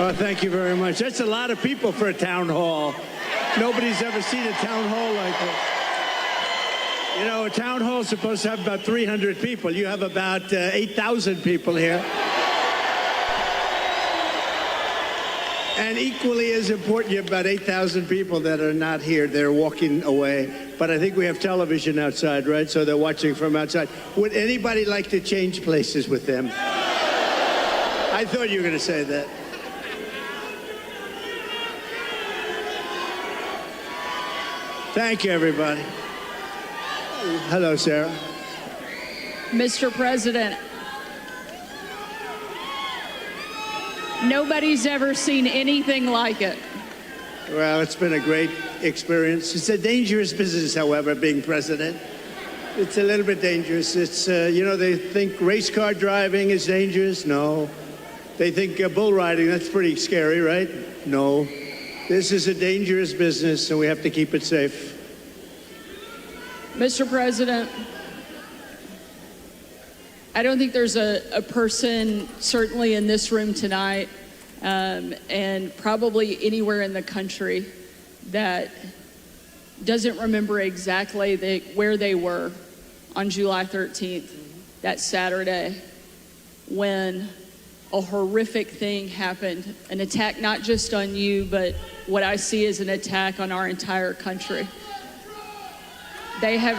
Oh, thank you very much. That's a lot of people for a town hall. Nobody's ever seen a town hall like this. You know, a town hall is supposed to have about 300 people. You have about 8,000 people here. And equally as important, you have about 8,000 people that are not here. They're walking away. But I think we have television outside, right? So they're watching from outside. Would anybody like to change places with them? I thought you were going to say that. Thank you, everybody. Hello, Sarah. Mr. President, nobody's ever seen anything like it. Well, it's been a great experience. It's a dangerous business, however, being president. It's a little bit dangerous. It's, you know, they think race car driving is dangerous. No. They think bull riding, that's pretty scary, right? No. This is a dangerous business, and we have to keep it safe. Mr. President, I don't think there's a person, certainly in this room tonight, and probably anywhere in the country, that doesn't remember exactly where they were on July 13th, that Saturday, when a horrific thing happened, an attack not just on you, but what I see as an attack on our entire country. They have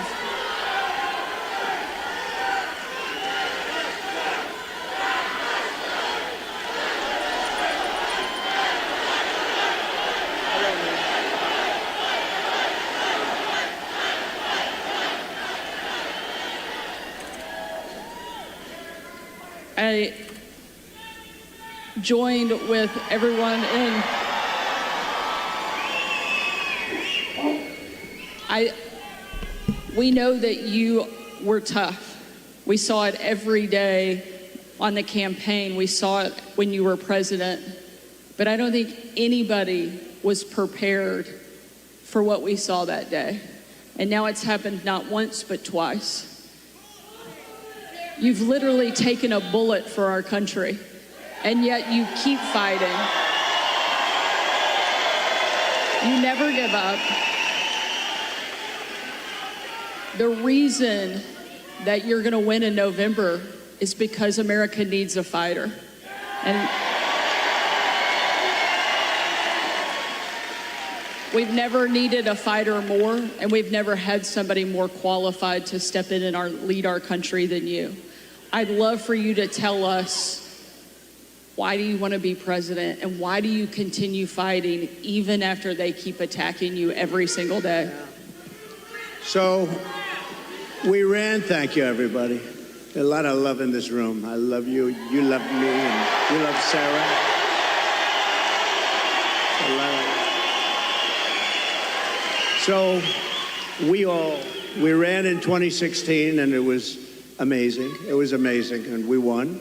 I joined with everyone in we know that you were tough. We saw it every day on the campaign. We saw it when you were president. But I don't think anybody was prepared for what we saw that day. And now it's happened not once, but twice. You've literally taken a bullet for our country, and yet you keep fighting. You never give up. The reason that you're going to win in November is because America needs a fighter. And we've never needed a fighter more, and we've never had somebody more qualified to step in and lead our country than you. I'd love for you to tell us, why do you want to be president, and why do you continue fighting even after they keep attacking you every single day? So we ran, thank you, everybody. A lot of love in this room. I love you, you love me, and you love Sarah. So we ran in 2016, and it was amazing. It was amazing, and we won.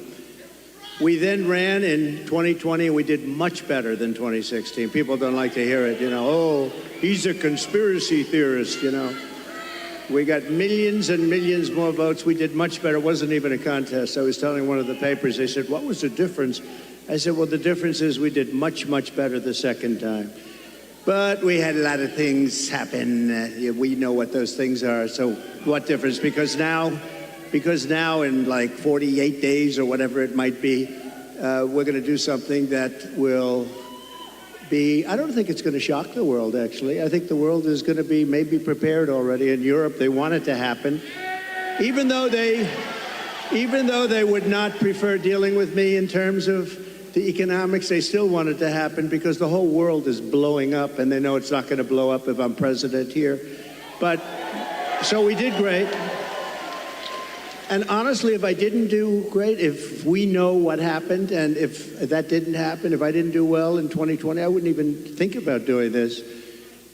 We then ran in 2020, and we did much better than 2016. People don't like to hear it, you know, oh, he's a conspiracy theorist, you know. We got millions and millions more votes. We did much better. It wasn't even a contest. I was telling one of the papers, they said, what was the difference? I said, well, the difference is we did much, much better the second time. But we had a lot of things happen. We know what those things are. So what difference? Because now in like 48 days or whatever it might be, we're going to do something that will be, I don't think it's going to shock the world, actually. I think the world is going to be maybe prepared already. In Europe, they want it to happen. Even though they would not prefer dealing with me in terms of the economics, they still want it to happen because the whole world is blowing up, and they know it's not going to blow up if I'm president here. But, so we did great. And honestly, if I didn't do great, if we know what happened, and if that didn't happen, if I didn't do well in 2020, I wouldn't even think about doing this.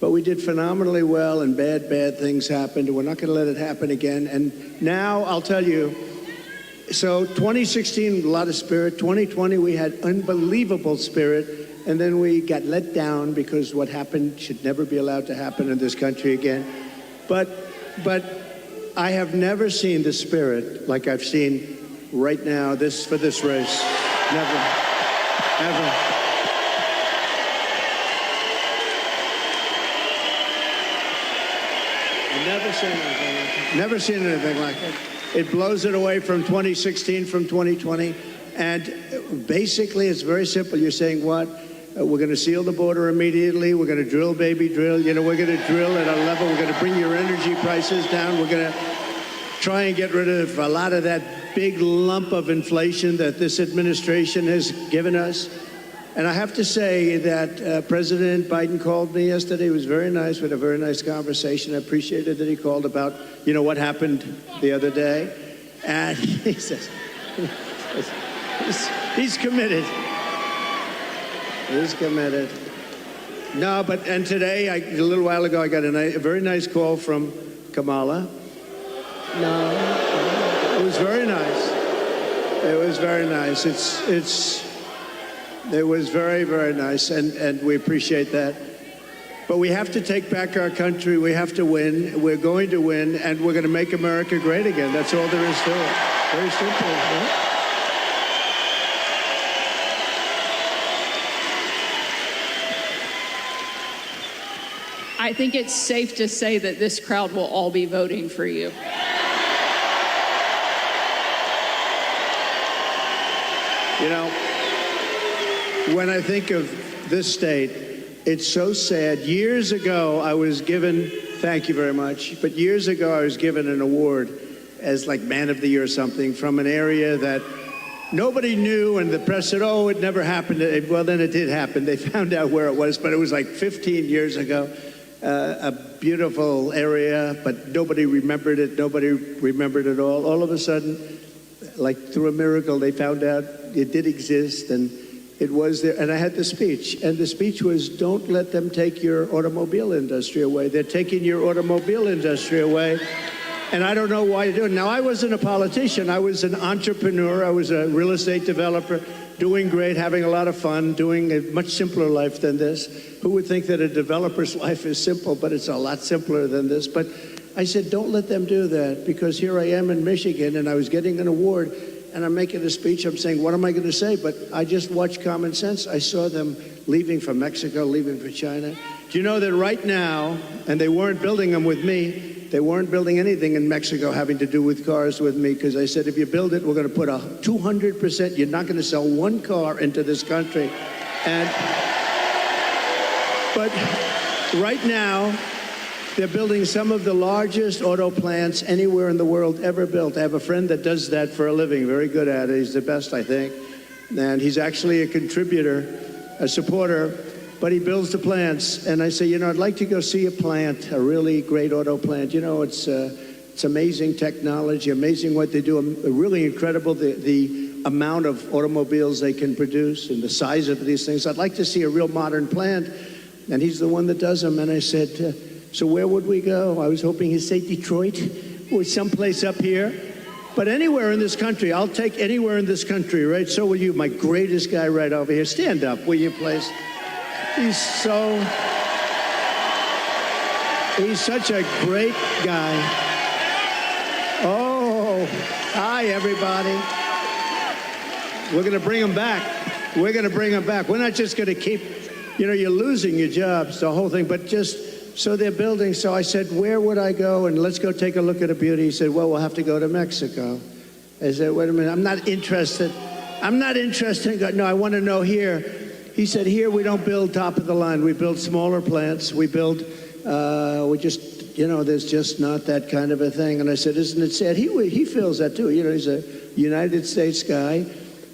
But we did phenomenally well, and bad things happened, and we're not going to let it happen again. And now, I'll tell you, so 2016, a lot of spirit. 2020, we had unbelievable spirit. And then we got let down because what happened should never be allowed to happen in this country again. But I have never seen the spirit like I've seen right now for this race. Never, ever. Never seen anything like it. Never seen anything like it. It blows it away from 2016, from 2020. And basically, it's very simple. You're saying what? We're going to seal the border immediately. We're going to drill, baby, drill. You know, we're going to drill at a level. We're going to bring your energy prices down. We're going to try and get rid of a lot of that big lump of inflation that this administration has given us. And I have to say that President Biden called me yesterday. It was very nice. We had a very nice conversation. I appreciated that he called about, you know, what happened the other day. And he says, he's committed. He's committed. No, and today, a little while ago, I got a very nice call from Kamala. No, it was very nice. It was very nice. It was very, very nice, and we appreciate that. But we have to take back our country. We have to win. We're going to win, and we're going to make America great again. That's all there is to it. Very simple, right? I think it's safe to say that this crowd will all be voting for you. You know, when I think of this state, it's so sad. Years ago, I was given, thank you very much, but years ago I was given an award as like Man of the Year or something from an area that nobody knew, and the press said, oh, it never happened. Well, then it did happen. They found out where it was, but it was like 15 years ago. A beautiful area, but nobody remembered it. Nobody remembered it all. All of a sudden, like through a miracle, they found out it did exist, and it was there. And I had the speech, and the speech was, don't let them take your automobile industry away. They're taking your automobile industry away, and I don't know why you're doing it. Now, I wasn't a politician. I was an entrepreneur. I was a real estate developer, doing great, having a lot of fun, doing a much simpler life than this. Who would think that a developer's life is simple, but it's a lot simpler than this. But I said, don't let them do that, because here I am in Michigan, and I was getting an award, and I'm making a speech. I'm saying, what am I going to say? But I just watched Common Sense. I saw them leaving for Mexico, leaving for China. Do you know that right now, and they weren't building them with me, they weren't building anything in Mexico having to do with cars with me, because I said, if you build it, we're going to put a 200%, you're not going to sell one car into this country. But right now, they're building some of the largest auto plants anywhere in the world ever built. I have a friend that does that for a living, very good at it. He's the best, I think. And he's actually a contributor, a supporter, but he builds the plants. And I say, you know, I'd like to go see a plant, a really great auto plant. You know, it's amazing technology, amazing what they do, really incredible, the amount of automobiles they can produce and the size of these things. I'd like to see a real modern plant. And he's the one that does them. And I said, so where would we go? I was hoping he'd say Detroit or someplace up here. But anywhere in this country, I'll take anywhere in this country, right? So will you, my greatest guy right over here. Stand up, will you, please? He's such a great guy. Oh, hi, everybody. We're going to bring him back. We're going to bring him back. We're not just going to keep, you know, you're losing your jobs, the whole thing, but just, so they're building. So I said, where would I go? And let's go take a look at a beauty. He said, well, we'll have to go to Mexico. I said, wait a minute, I'm not interested. No, I want to know here. He said, here we don't build top of the line. We build smaller plants. We build, there's just not that kind of a thing. And I said, isn't it sad? He feels that too. You know, he's a United States guy.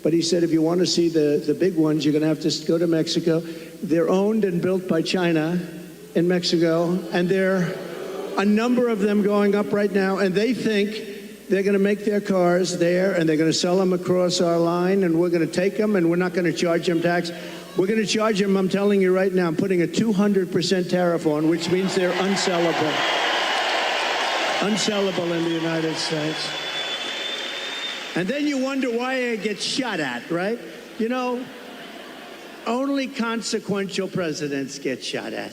But he said, if you want to see the big ones, you're going to have to go to Mexico. They're owned and built by China in Mexico, and there are a number of them going up right now, and they think they're going to make their cars there, and they're going to sell them across our line, and we're going to take them, and we're not going to charge them tax. We're going to charge them, I'm telling you right now, I'm putting a 200% tariff on, which means they're unsellable. Unsellable in the United States. And then you wonder why it gets shot at, right? You know, only consequential presidents get shot at.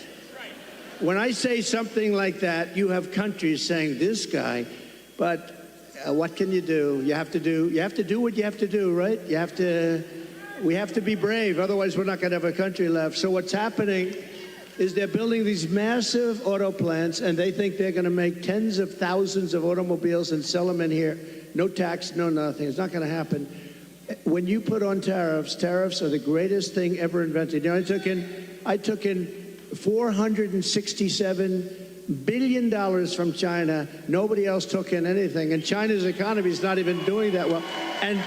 When I say something like that, you have countries saying, this guy, but what can you do? You have to do what you have to do, right? We have to be brave, otherwise we're not going to have a country left. So what's happening is they're building these massive auto plants, and they think they're going to make tens of thousands of automobiles and sell them in here. No tax, no nothing. It's not going to happen. When you put on tariffs, tariffs are the greatest thing ever invented. You know, I took in $467 billion from China. Nobody else took in anything, and China's economy is not even doing that well. And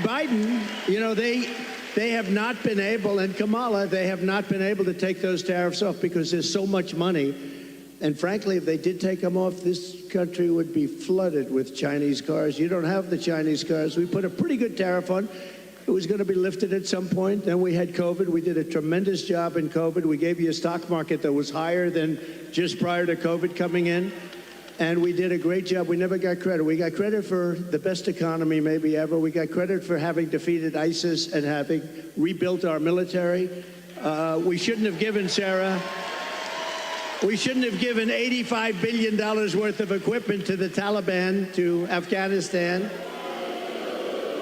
Biden, you know, they have not been able, and Kamala, they have not been able to take those tariffs off because there's so much money. And frankly, if they did take them off, this country would be flooded with Chinese cars. You don't have the Chinese cars. We put a pretty good tariff on. It was going to be lifted at some point. Then we had COVID. We did a tremendous job in COVID. We gave you a stock market that was higher than just prior to COVID coming in. And we did a great job. We never got credit. We got credit for the best economy maybe ever. We got credit for having defeated ISIS and having rebuilt our military. We shouldn't have given, Sarah, we shouldn't have given $85 billion worth of equipment to the Taliban, to Afghanistan.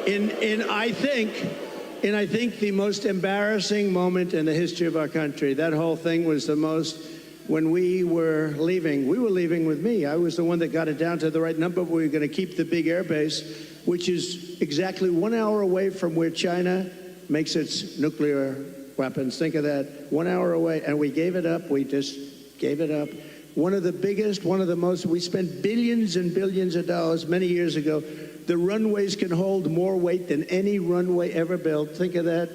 In I think the most embarrassing moment in the history of our country. That whole thing was the most. When we were leaving with me. I was the one that got it down to the right number. We were going to keep the big air base, which is exactly 1 hour away from where China makes its nuclear weapons. Think of that, 1 hour away. And we gave it up. We just gave it up. One of the biggest, one of the most, we spent billions and billions of dollars many years ago. The runways can hold more weight than any runway ever built. Think of that.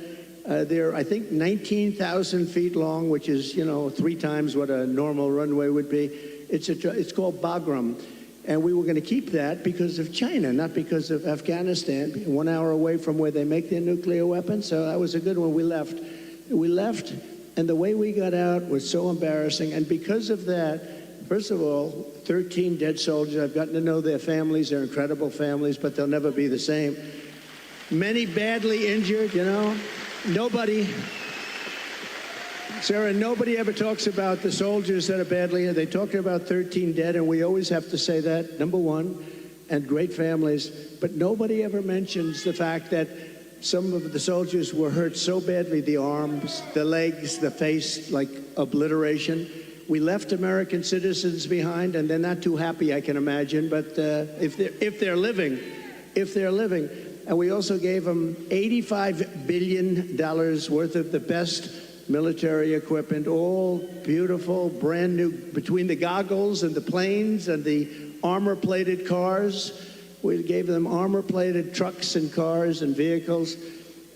They're, I think, 19,000 feet long, which is, you know, 3 times what a normal runway would be. It's called Bagram. And we were going to keep that because of China, not because of Afghanistan, 1 hour away from where they make their nuclear weapons. So that was a good one. We left, and the way we got out was so embarrassing. And because of that, first of all, 13 dead soldiers. I've gotten to know their families. They're incredible families, but they'll never be the same. Many badly injured, you know. Nobody, Sarah, nobody ever talks about the soldiers that are badly injured. They talk about 13 dead, and we always have to say that, number one, and great families. But nobody ever mentions the fact that some of the soldiers were hurt so badly, the arms, the legs, the face, like obliteration. We left American citizens behind, and they're not too happy, I can imagine. But if they're living. And we also gave them $85 billion worth of the best military equipment, all beautiful, brand new, between the goggles and the planes and the armor-plated cars. We gave them armor-plated trucks and cars and vehicles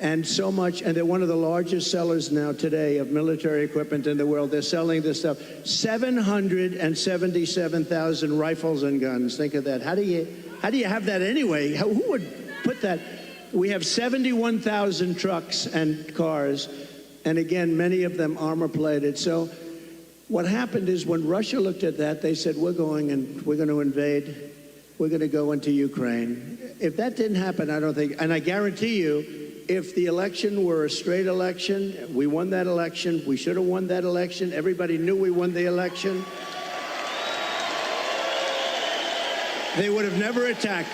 and so much. And they're one of the largest sellers now today of military equipment in the world. They're selling this stuff. 777,000 rifles and guns. Think of that. How do you have that anyway? Who would put that? We have 71,000 trucks and cars, and again, many of them armor-plated. So what happened is when Russia looked at that, they said, we're going to invade. We're going to go into Ukraine. If that didn't happen, I don't think, and I guarantee you, if the election were a straight election, we won that election, we should have won that election, everybody knew we won the election, they would have never attacked.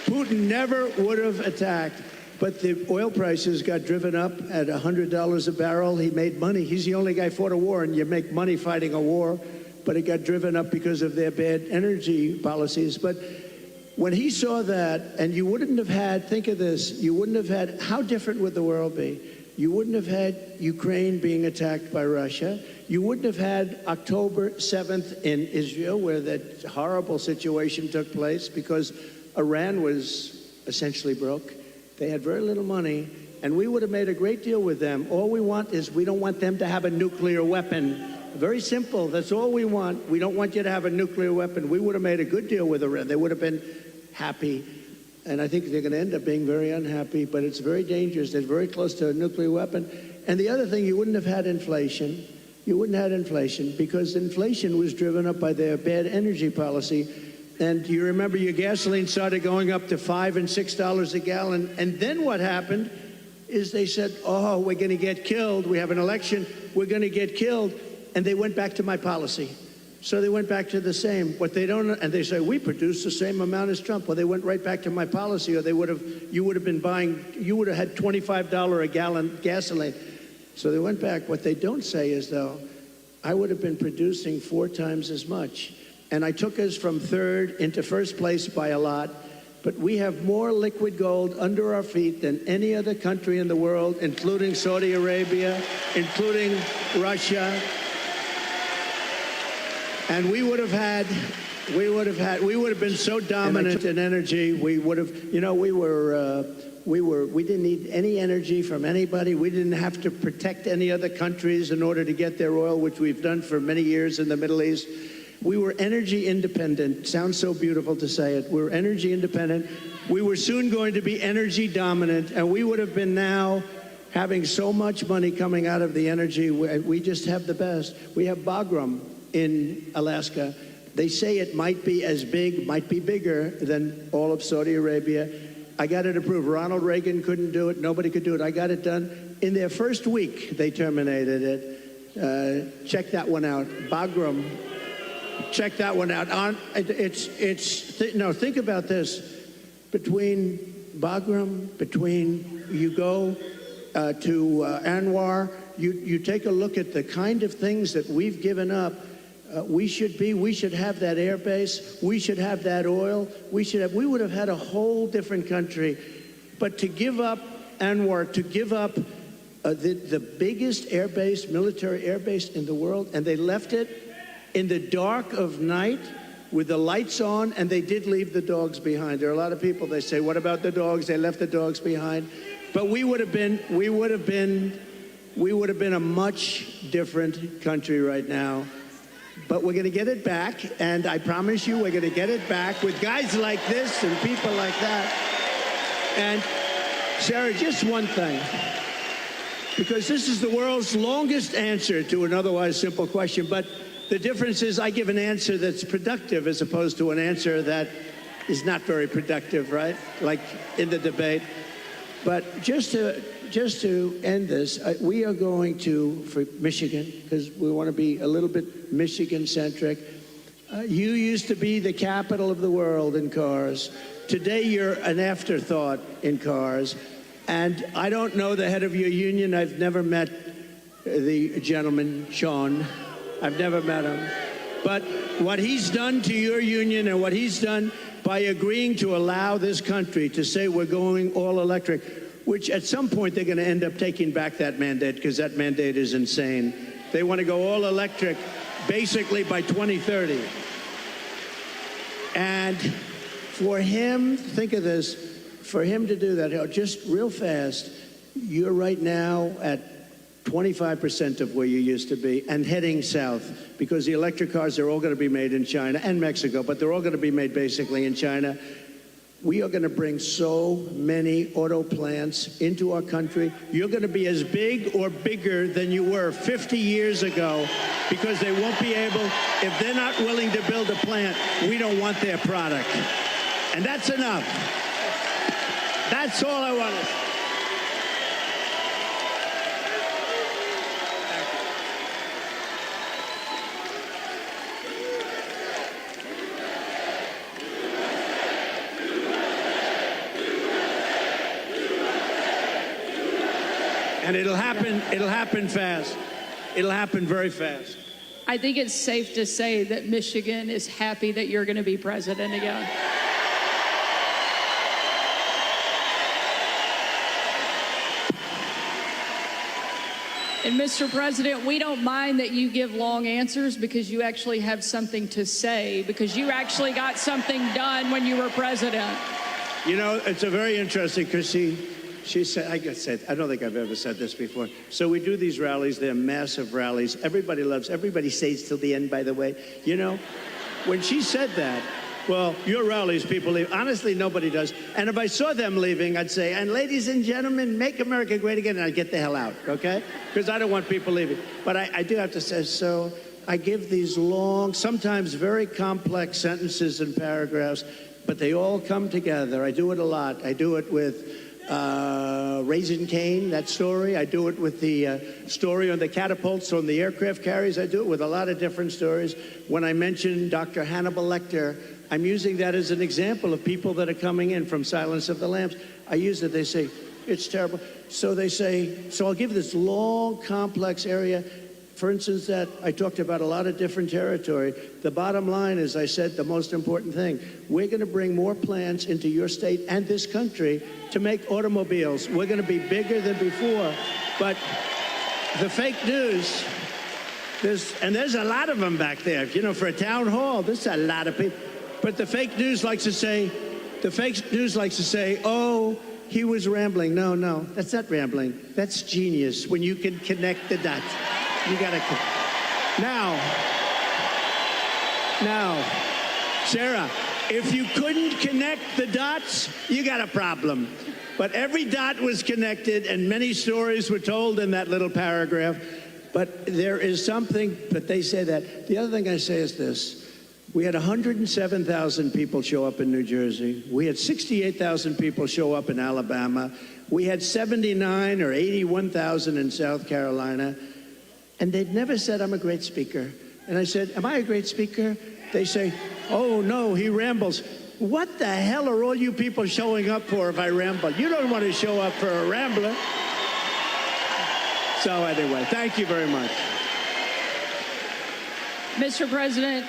Putin never would have attacked, but the oil prices got driven up at $100 a barrel. He made money. He's the only guy who fought a war, and you make money fighting a war, but it got driven up because of their bad energy policies. But when he saw that, and you wouldn't have had, think of this, you wouldn't have had, how different would the world be? You wouldn't have had Ukraine being attacked by Russia. You wouldn't have had October 7th in Israel, where that horrible situation took place because Iran was essentially broke. They had very little money, and we would have made a great deal with them. All we want is we don't want them to have a nuclear weapon. Very simple. That's all we want. We don't want you to have a nuclear weapon. We would have made a good deal with Iran. They would have been happy. And I think they're going to end up being very unhappy, but it's very dangerous. They're very close to a nuclear weapon. And the other thing, you wouldn't have had inflation. You wouldn't have had inflation because inflation was driven up by their bad energy policy. And you remember your gasoline started going up to $5 and $6 a gallon. And then what happened is they said, oh, we're going to get killed. We have an election. We're going to get killed. And they went back to my policy. So they went back to the same. What they don't, and they say, we produce the same amount as Trump. Well, they went right back to my policy, or you would have had $25 a gallon gasoline. So they went back. What they don't say is, though, I would have been producing 4 times as much. And I took us from third into first place by a lot. But we have more liquid gold under our feet than any other country in the world, including Saudi Arabia, including Russia. And we would have been so dominant in energy. We would have, we didn't need any energy from anybody. We didn't have to protect any other countries in order to get their oil, which we've done for many years in the Middle East. We were energy independent. Sounds so beautiful to say it. We're energy independent. We were soon going to be energy dominant, and we would have been now having so much money coming out of the energy. We just have the best. We have Bagram in Alaska. They say it might be as big, might be bigger than all of Saudi Arabia. I got it approved. Ronald Reagan couldn't do it. Nobody could do it. I got it done. In their first week, they terminated it. Check that one out. Bagram. Check that one out. Think about this. Between Bagram, you go to Anwar, you take a look at the kind of things that we've given up. We should have that air base. We should have that oil. We would have had a whole different country. But to give up Anwar, to give up the biggest air base, military air base in the world, and they left it in the dark of night with the lights on, and they did leave the dogs behind. There are a lot of people, they say, what about the dogs? They left the dogs behind. But we would have been a much different country right now. But we're going to get it back, and I promise you we're going to get it back with guys like this and people like that. And Sarah, just one thing, because this is the world's longest answer to an otherwise simple question, but the difference is I give an answer that's productive as opposed to an answer that is not very productive, right? Like in the debate. But just to end this, we are going to, for Michigan, because we want to be a little bit Michigan-centric. You used to be the capital of the world in cars. Today, you're an afterthought in cars. And I don't know the head of your union. I've never met the gentleman, Sean. I've never met him. But what he's done to your union and what he's done by agreeing to allow this country to say we're going all electric, which at some point they're going to end up taking back that mandate because that mandate is insane. They want to go all electric basically by 2030. And for him, think of this, for him to do that, just real fast, you're right now at 25% of where you used to be and heading south because the electric cars are all going to be made in China and Mexico, but they're all going to be made basically in China. We are going to bring so many auto plants into our country. You're going to be as big or bigger than you were 50 years ago because they won't be able, if they're not willing to build a plant, we don't want their product. And that's enough. That's all I want to say. And it'll happen fast. It'll happen very fast. I think it's safe to say that Michigan is happy that you're going to be president again. And Mr. President, we don't mind that you give long answers because you actually have something to say, because you actually got something done when you were president. You know, it's a very interesting, because she said, I don't think I've ever said this before. So we do these rallies, they're massive rallies. Everybody stays till the end, by the way. You know, when she said that, well, your rallies, people leave. Honestly, nobody does. And if I saw them leaving, I'd say, and ladies and gentlemen, make America great again, and I'd get the hell out, okay? Because I don't want people leaving. But I do have to say, so I give these long, sometimes very complex sentences and paragraphs, but they all come together. I do it a lot. I do it with Raising Cane, that story. I do it with the story on the catapults on the aircraft carriers. I do it with a lot of different stories. When I mention Dr. Hannibal Lecter, I'm using that as an example of people that are coming in from Silence of the Lambs. I use it. They say, It's terrible. So they say, so I'll give this long, complex area. For instance, that I talked about a lot of different territory. The bottom line is, I said, the most important thing. We're going to bring more plants into your state and this country to make automobiles. We're going to be bigger than before. But the fake news, there's a lot of them back there. You know, for a town hall, there's a lot of people. But the fake news likes to say, oh, he was rambling. No, that's not rambling. That's genius when you can connect the dots. You got to. Now, Sarah, if you couldn't connect the dots, you got a problem. But every dot was connected, and many stories were told in that little paragraph. But there is something, but they say that. The other thing I say is this. We had 107,000 people show up in New Jersey. We had 68,000 people show up in Alabama. We had 79 or 81,000 in South Carolina. And they'd never said, I'm a great speaker. And I said, am I a great speaker? They say, oh, no, he rambles. What the hell are all you people showing up for if I ramble? You don't want to show up for a rambler. So anyway, thank you very much. Mr. President,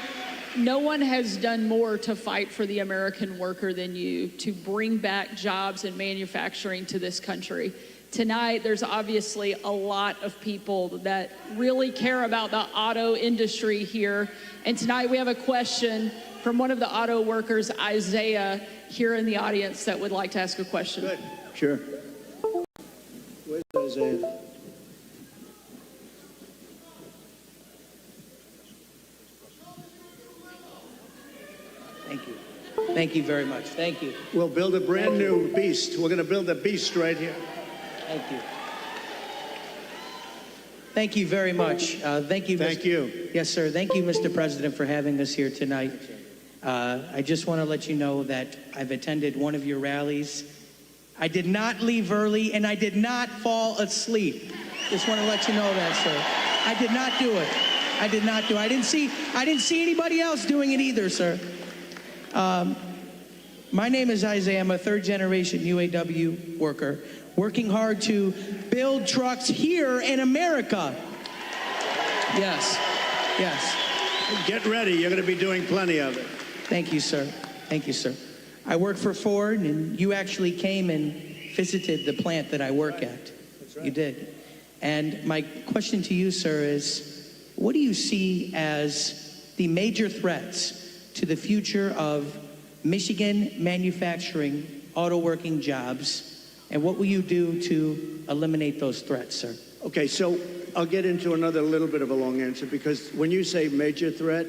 no one has done more to fight for the American worker than you, to bring back jobs and manufacturing to this country. Tonight, there's obviously a lot of people that really care about the auto industry here. And tonight we have a question from one of the auto workers, Isaiah, here in the audience that would like to ask a question. Good. Sure. Where's Isaiah? Thank you. Thank you very much. Thank you. We'll build a brand new beast. We're going to build a beast right here. Thank you. Thank you very much. Thank you. Thank you. Yes, sir. Thank you, Mr. President, for having us here tonight. I just want to let you know that I've attended one of your rallies. I did not leave early, and I did not fall asleep. Just want to let you know that, sir. I did not do it. I did not do it. I didn't see anybody else doing it either, sir. My name is Isaiah. I'm a third-generation UAW worker, working hard to build trucks here in America. Yes, yes. Get ready. You're going to be doing plenty of it. Thank you, sir. Thank you, sir. I work for Ford, and you actually came and visited the plant that I work at. That's right. You did. And my question to you, sir, is what do you see as the major threats to the future of Michigan manufacturing auto working jobs, and what will you do to eliminate those threats, sir? Okay, so I'll get into another little bit of a long answer, because when you say major threat,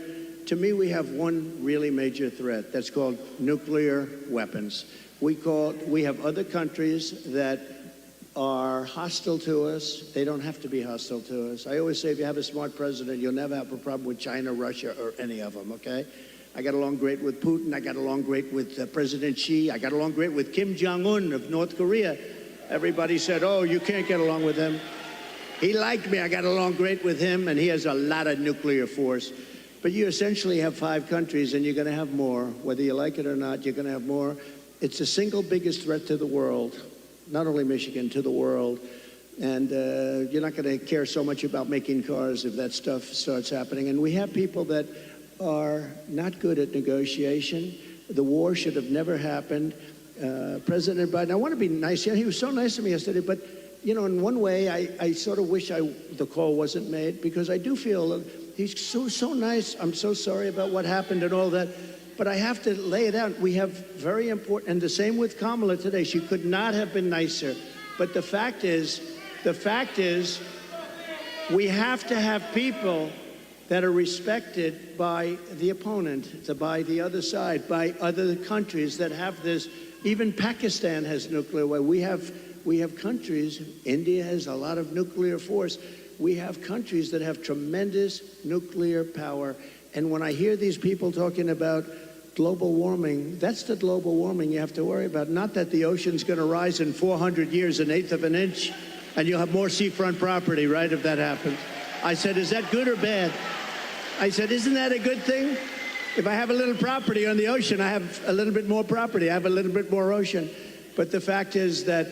to me we have one really major threat that's called nuclear weapons. We have other countries that are hostile to us. They don't have to be hostile to us. I always say if you have a smart president, you'll never have a problem with China, Russia, or any of them, okay? I got along great with Putin. I got along great with President Xi. I got along great with Kim Jong-un of North Korea. Everybody said, oh, you can't get along with him. He liked me. I got along great with him, and he has a lot of nuclear force. But you essentially have 5 countries, and you're going to have more. Whether you like it or not, you're going to have more. It's the single biggest threat to the world, not only Michigan, to the world. And you're not going to care so much about making cars if that stuff starts happening. And we have people that are not good at negotiation. The war should have never happened. President Biden, I want to be nice. Yeah, he was so nice to me yesterday, but you know, in one way, I sort of wish the call wasn't made, because I do feel he's so nice. I'm so sorry about what happened and all that, but I have to lay it out. We have very important, and the same with Kamala today. She could not have been nicer. But the fact is, we have to have people that are respected by the opponent, by the other side, by other countries that have this. Even Pakistan has nuclear weapons. We have countries, India has a lot of nuclear force. We have countries that have tremendous nuclear power. And when I hear these people talking about global warming, that's the global warming you have to worry about. Not that the ocean's going to rise in 400 years, 1/8 of an inch, and you'll have more seafront property, right, if that happens. I said, is that good or bad? I said, isn't that a good thing? If I have a little property on the ocean, I have a little bit more property. I have a little bit more ocean. But the fact is that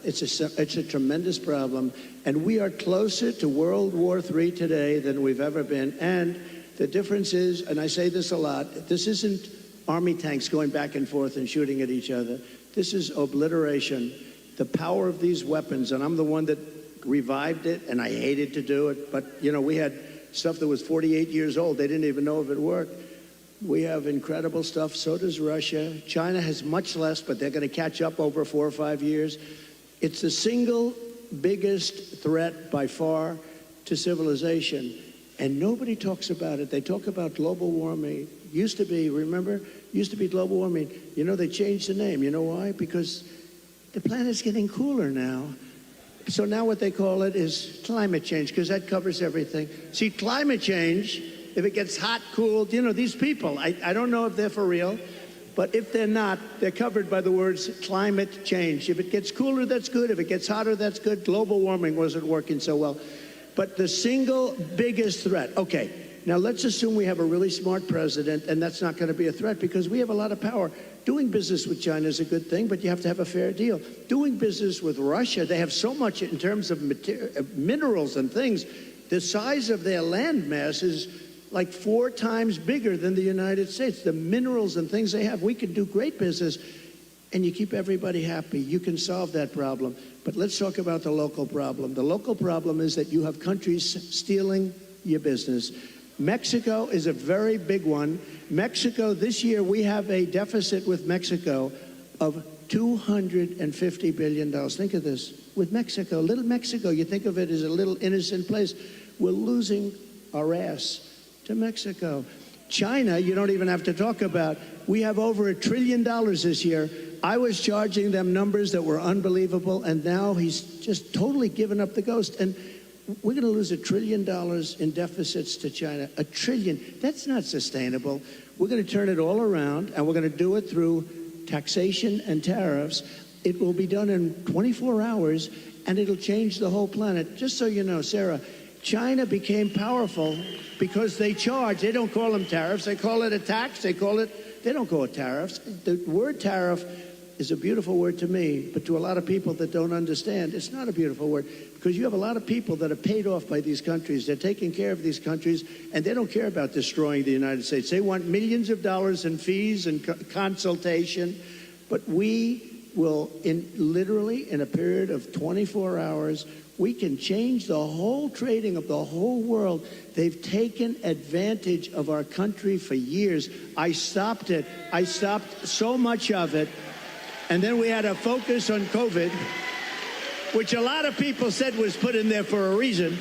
it's a tremendous problem, and we are closer to World War III today than we've ever been. And the difference is, and I say this a lot, this isn't army tanks going back and forth and shooting at each other. This is obliteration. The power of these weapons, and I'm the one that revived it, and I hated to do it, but, you know, we had stuff that was 48 years old. They didn't even know if it worked. We have incredible stuff. So does Russia. China has much less, but they're going to catch up over 4 or 5 years. It's the single biggest threat by far to civilization, and nobody talks about it. They talk about global warming. Used to be, remember? Used to be global warming. You know, they changed the name. You know why? Because the planet's getting cooler now. So now what they call it is climate change, because that covers everything. See, climate change, if it gets hot, cooled, you know, these people, I don't know if they're for real, but if they're not, they're covered by the words climate change. If it gets cooler, that's good. If it gets hotter, that's good. Global warming wasn't working so well. But the single biggest threat, okay, now let's assume we have a really smart president, and that's not going to be a threat because we have a lot of power. Doing business with China is a good thing, but you have to have a fair deal. Doing business with Russia, they have so much in terms of minerals and things. The size of their land mass is like 4 times bigger than the United States. The minerals and things they have, we can do great business, and you keep everybody happy. You can solve that problem. But let's talk about the local problem. The local problem is that you have countries stealing your business. Mexico is a very big one. Mexico, this year, we have a deficit with Mexico of $250 billion. Think of this. With Mexico, little Mexico, you think of it as a little innocent place. We're losing our ass to Mexico. China, you don't even have to talk about. We have over $1 trillion this year. I was charging them numbers that were unbelievable, and now he's just totally given up the ghost. And we're going to lose $1 trillion in deficits to China. $1 trillion. That's not sustainable. We're going to turn it all around, and we're going to do it through taxation and tariffs. It will be done in 24 hours, and it'll change the whole planet. Just so you know, Sarah, China became powerful because they charge. They don't call them tariffs. They call it a tax. They don't call it tariffs. The word tariff is a beautiful word to me, but to a lot of people that don't understand, it's not a beautiful word because you have a lot of people that are paid off by these countries. They're taking care of these countries, and they don't care about destroying the United States. They want millions of dollars in fees and consultation, but we will, literally in a period of 24 hours, we can change the whole trading of the whole world. They've taken advantage of our country for years. I stopped it. I stopped so much of it. And then we had a focus on COVID, which a lot of people said was put in there for a reason.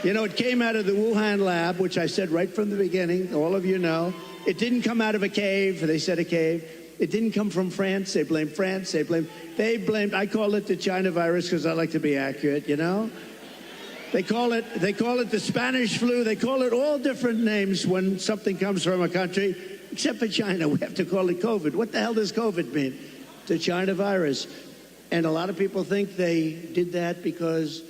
You know, it came out of the Wuhan lab, which I said right from the beginning. All of you know. It didn't come out of a cave. They said a cave. It didn't come from France. They blamed France. They blamed, I call it the China virus because I like to be accurate, you know? They call it the Spanish flu. They call it all different names when something comes from a country, except for China. We have to call it COVID. What the hell does COVID mean? The China virus. And a lot of people think they did that because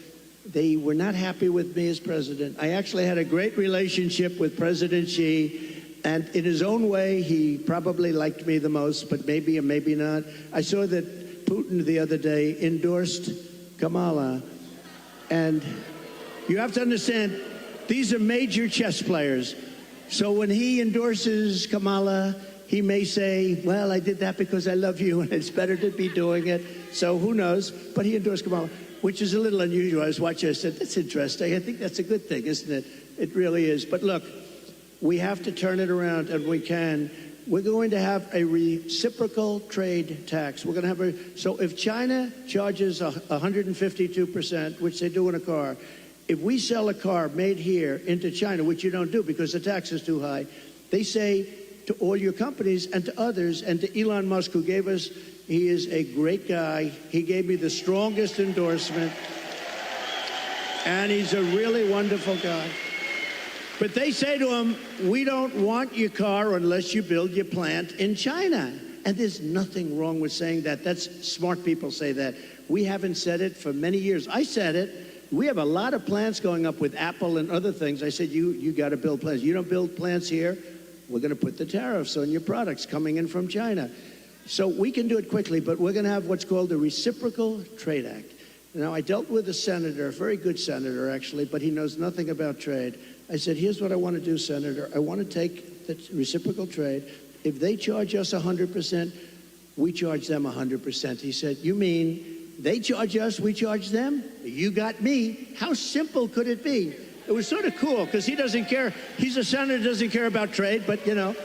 they were not happy with me as president. I actually had a great relationship with President Xi. And in his own way, he probably liked me the most, but maybe or maybe not. I saw that Putin the other day endorsed Kamala. And you have to understand, these are major chess players. So when he endorses Kamala, he may say, well, I did that because I love you, and it's better to be doing it. So who knows? But he endorsed Kamala, which is a little unusual. I was watching, I said, that's interesting. I think that's a good thing, isn't it? It really is. But look, we have to turn it around, and we can. We're going to have a reciprocal trade tax. We're going to have so if China charges 152%, which they do in a car, if we sell a car made here into China, which you don't do because the tax is too high, they say to all your companies and to others, and to Elon Musk, who gave us, he is a great guy. He gave me the strongest endorsement, and he's a really wonderful guy. But they say to him, we don't want your car unless you build your plant in China. And there's nothing wrong with saying that. That's smart people say that. We haven't said it for many years. I said it. We have a lot of plants going up with Apple and other things. I said, you got to build plants. You don't build plants here, we're going to put the tariffs on your products coming in from China. So we can do it quickly, but we're going to have what's called the Reciprocal Trade Act. Now, I dealt with a senator, a very good senator, actually, but he knows nothing about trade. I said, here's what I want to do, Senator. I want to take the reciprocal trade. If they charge us 100%, we charge them 100%. He said, you mean they charge us, we charge them? You got me. How simple could it be? It was sort of cool because he doesn't care. He's a senator, doesn't care about trade, but you know.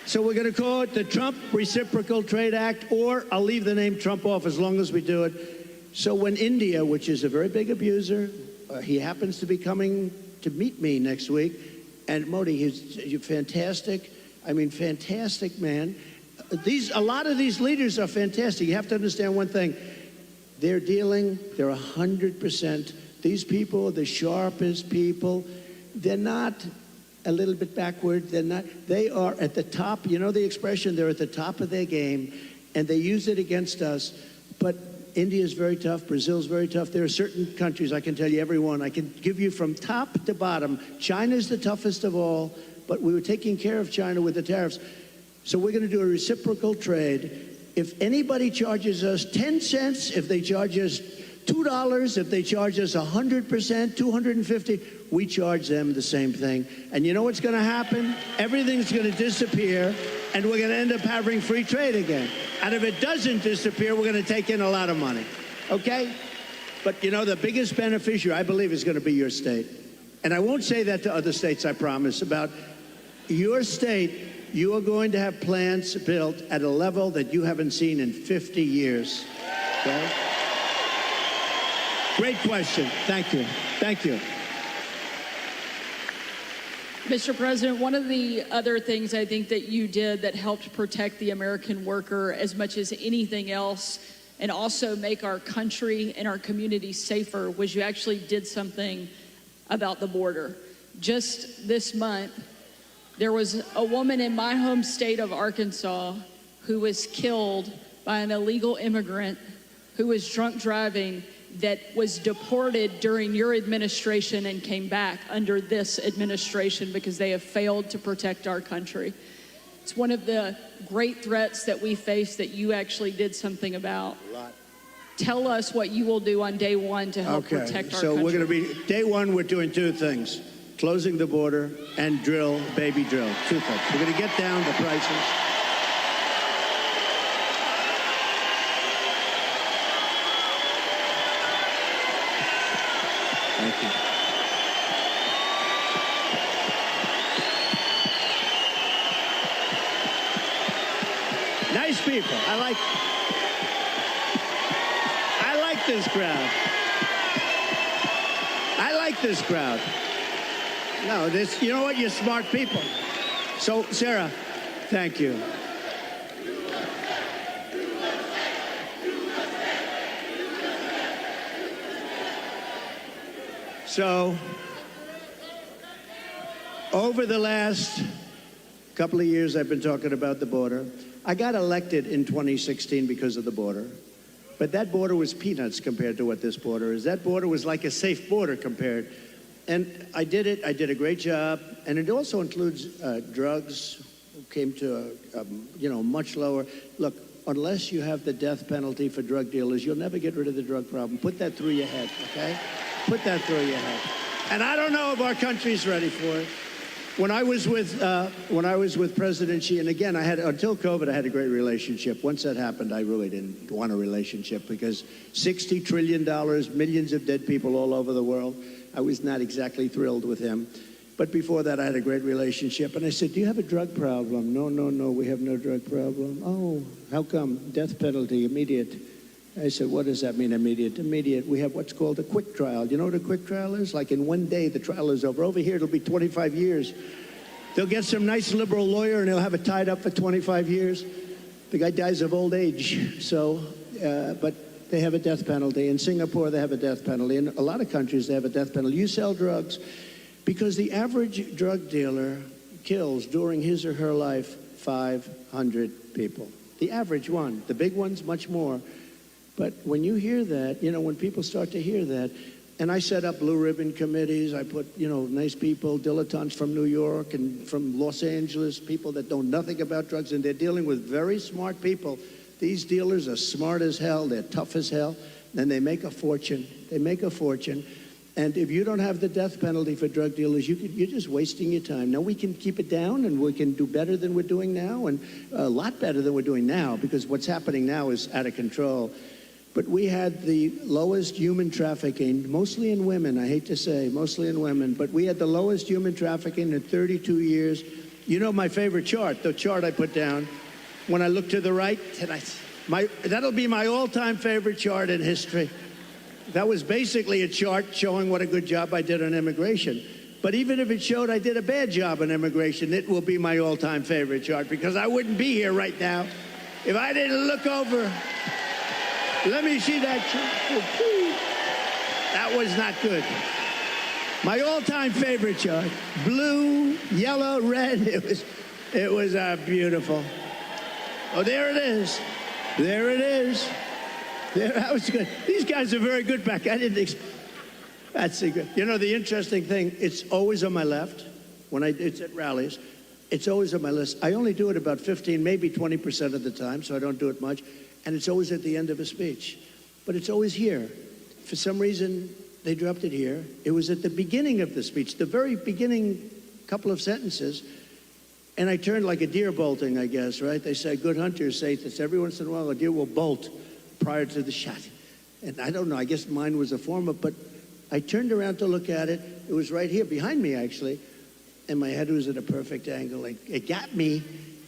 So we're going to call it the Trump Reciprocal Trade Act, or I'll leave the name Trump off as long as we do it. So when India, which is a very big abuser, he happens to be coming to meet me next week, and Modi, he's fantastic. I mean, fantastic man. A lot of these leaders are fantastic. You have to understand one thing. They're 100%. These people are the sharpest people. They're not a little bit backward. They are at the top. You know the expression, they're at the top of their game, and they use it against us. But India is very tough. Brazil is very tough. There are certain countries, I can tell you every one. I can give you from top to bottom. China's the toughest of all, but we were taking care of China with the tariffs. So we're going to do a reciprocal trade. If anybody charges us 10 cents, if they charge us $2, if they charge us 100%, 250, we charge them the same thing. And you know what's going to happen? Everything's going to disappear, and we're going to end up having free trade again. And if it doesn't disappear, we're going to take in a lot of money. Okay? But you know, the biggest beneficiary, I believe, is going to be your state. And I won't say that to other states, I promise. About your state, you are going to have plants built at a level that you haven't seen in 50 years. Okay? Great question. Thank you. Thank you. Mr. President, one of the other things I think that you did that helped protect the American worker as much as anything else, and also make our country and our communities safer, was you actually did something about the border. Just this month, there was a woman in my home state of Arkansas who was killed by an illegal immigrant who was drunk driving, that was deported during your administration and came back under this administration because they have failed to protect our country. It's one of the great threats that we face that you actually did something about. A lot. Tell us what you will do on day one to help protect our country. So we're going to be, day one, we're doing two things. Closing the border and baby drill. Two things. We're going to get down the prices. Thank you. Nice people. I like this crowd. I like this crowd. No, you know what? You're smart people. So, Sarah, thank you. So, over the last couple of years, I've been talking about the border. I got elected in 2016 because of the border. But that border was peanuts compared to what this border is. That border was like a safe border compared. And I did it. I did a great job. And it also includes drugs, came to much lower. Look, unless you have the death penalty for drug dealers, you'll never get rid of the drug problem. Put that through your head, okay? Put that through your head. And I don't know if our country's ready for it. When I was with President Xi, and again, until COVID, I had a great relationship. Once that happened, I really didn't want a relationship because $60 trillion, millions of dead people all over the world. I was not exactly thrilled with him. But before that, I had a great relationship. And I said, do you have a drug problem? No, we have no drug problem. Oh, how come? Death penalty, immediate. I said, what does that mean, immediate? Immediate, we have what's called a quick trial. You know what a quick trial is? Like in one day, the trial is over. Over here, it'll be 25 years. They'll get some nice liberal lawyer, and they'll have it tied up for 25 years. The guy dies of old age. So, but they have a death penalty. In Singapore, they have a death penalty. In a lot of countries, they have a death penalty. You sell drugs because the average drug dealer kills during his or her life 500 people. The average one. The big ones, much more. But when you hear that, when people start to hear that, And I set up blue ribbon committees. I put, nice people, dilettantes from New York and from Los Angeles, people that know nothing about drugs, and they're dealing with very smart people. These dealers are smart as hell. They're tough as hell, and they make a fortune. They make a fortune. And if you don't have the death penalty for drug dealers, you're just wasting your time. Now, we can keep it down, and we can do better than we're doing now, and a lot better than we're doing now, because what's happening now is out of control. But we had the lowest human trafficking, mostly in women, I hate to say, mostly in women, but we had the lowest human trafficking in 32 years. You know my favorite chart, the chart I put down. When I look to the right, that'll be my all-time favorite chart in history. That was basically a chart showing what a good job I did on immigration. But even if it showed I did a bad job on immigration, it will be my all-time favorite chart, because I wouldn't be here right now if I didn't look over. Let me see that. That was not good. My all-time favorite chart. Blue, yellow, red. It was beautiful. Oh, there it is. There it is. There, that was good. These guys are very good back. That's a good. The interesting thing, it's always on my left. It's at rallies. It's always on my list. I only do it about 15, maybe 20% of the time, so I don't do it much. And it's always at the end of a speech. But it's always here. For some reason, they dropped it here. It was at the beginning of the speech, the very beginning couple of sentences. And I turned like a deer bolting, I guess, right? They say good hunters say this. Every once in a while, a deer will bolt prior to the shot. And I don't know, I guess mine was a form of, but I turned around to look at it. It was right here, behind me, actually. And my head was at a perfect angle. It got me.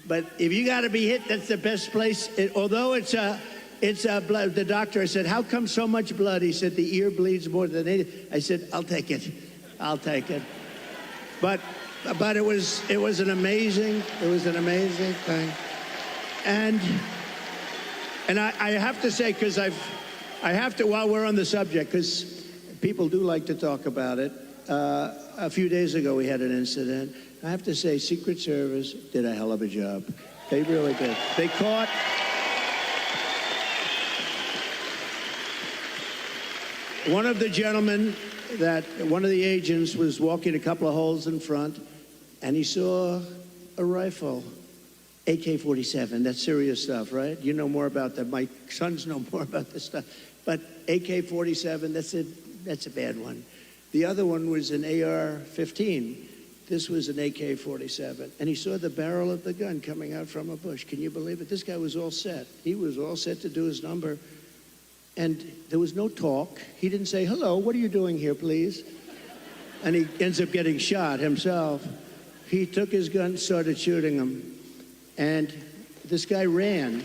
But if you got to be hit, that's the best place. Although it's blood. The doctor, I said, how come so much blood? He said, the ear bleeds more than it. I said, I'll take it. I'll take it. But it was an amazing thing. And I have to say, because I have to, while we're on the subject, because people do like to talk about it. A few days ago, we had an incident. I have to say, Secret Service did a hell of a job. They really did. They caught one of the gentlemen one of the agents was walking a couple of holes in front, and he saw a rifle, AK-47. That's serious stuff, right? You know more about that. My sons know more about this stuff. But AK-47, that's a bad one. The other one was an AR-15. This was an AK-47. And he saw the barrel of the gun coming out from a bush. Can you believe it? This guy was all set. He was all set to do his number. And there was no talk. He didn't say, hello, what are you doing here, please? And he ends up getting shot himself. He took his gun, started shooting him. And this guy ran.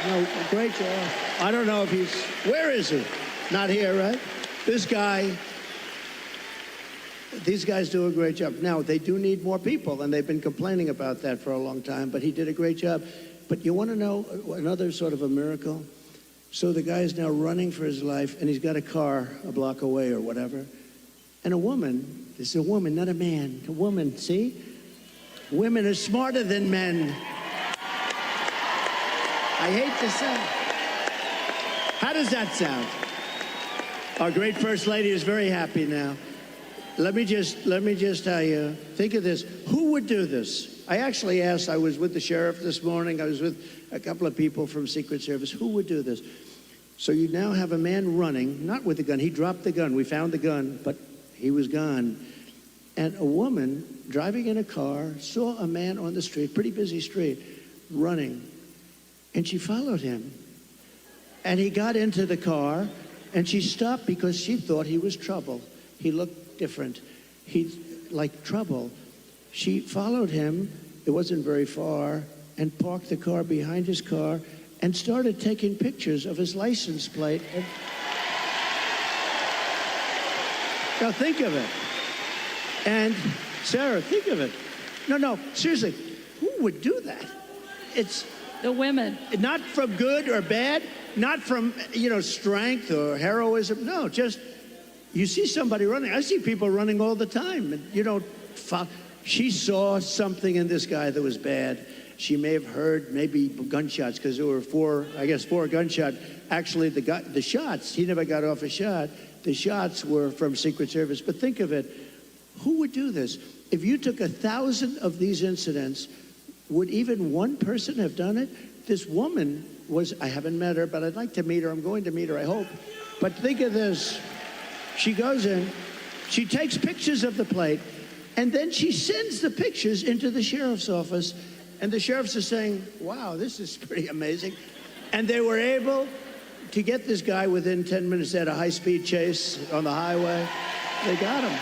No, great job. I don't know if where is he? Not here, right? These guys do a great job. Now, they do need more people, and they've been complaining about that for a long time, but he did a great job. But you want to know another sort of a miracle? So the guy is now running for his life, and he's got a car a block away or whatever. And a woman, this is a woman, not a man, a woman, see? Women are smarter than men. I hate to say. How does that sound? Our great First Lady is very happy now. Let me just tell you, think of this. Who would do this? I actually asked, I was with the sheriff this morning, I was with a couple of people from Secret Service, who would do this? So you now have a man running, not with a gun, he dropped the gun, we found the gun, but he was gone. And a woman driving in a car saw a man on the street, pretty busy street, running, and she followed him. And he got into the car, and she stopped because she thought he was trouble. He looked different. He like trouble. She followed him, it wasn't very far, and parked the car behind his car and started taking pictures of his license plate. Now think of it. And Sarah, think of it. No, seriously, who would do that? It's The women. not from good or bad, not from, strength or heroism. No, just you see somebody running. I see people running all the time, and you don't follow. She saw something in this guy that was bad, She may have heard maybe gunshots because there were four gunshots. Actually, the shots, he never got off a shot. The shots were from Secret Service. But think of it, who would do this? If you took 1,000 of these incidents, would even one person have done it? This woman was, I haven't met her, but I'd like to meet her. I'm going to meet her, I hope. But think of this. She goes in, she takes pictures of the plate, and then she sends the pictures into the sheriff's office. And the sheriffs are saying, wow, this is pretty amazing. And they were able to get this guy within 10 minutes. They had a high-speed chase on the highway. They got him.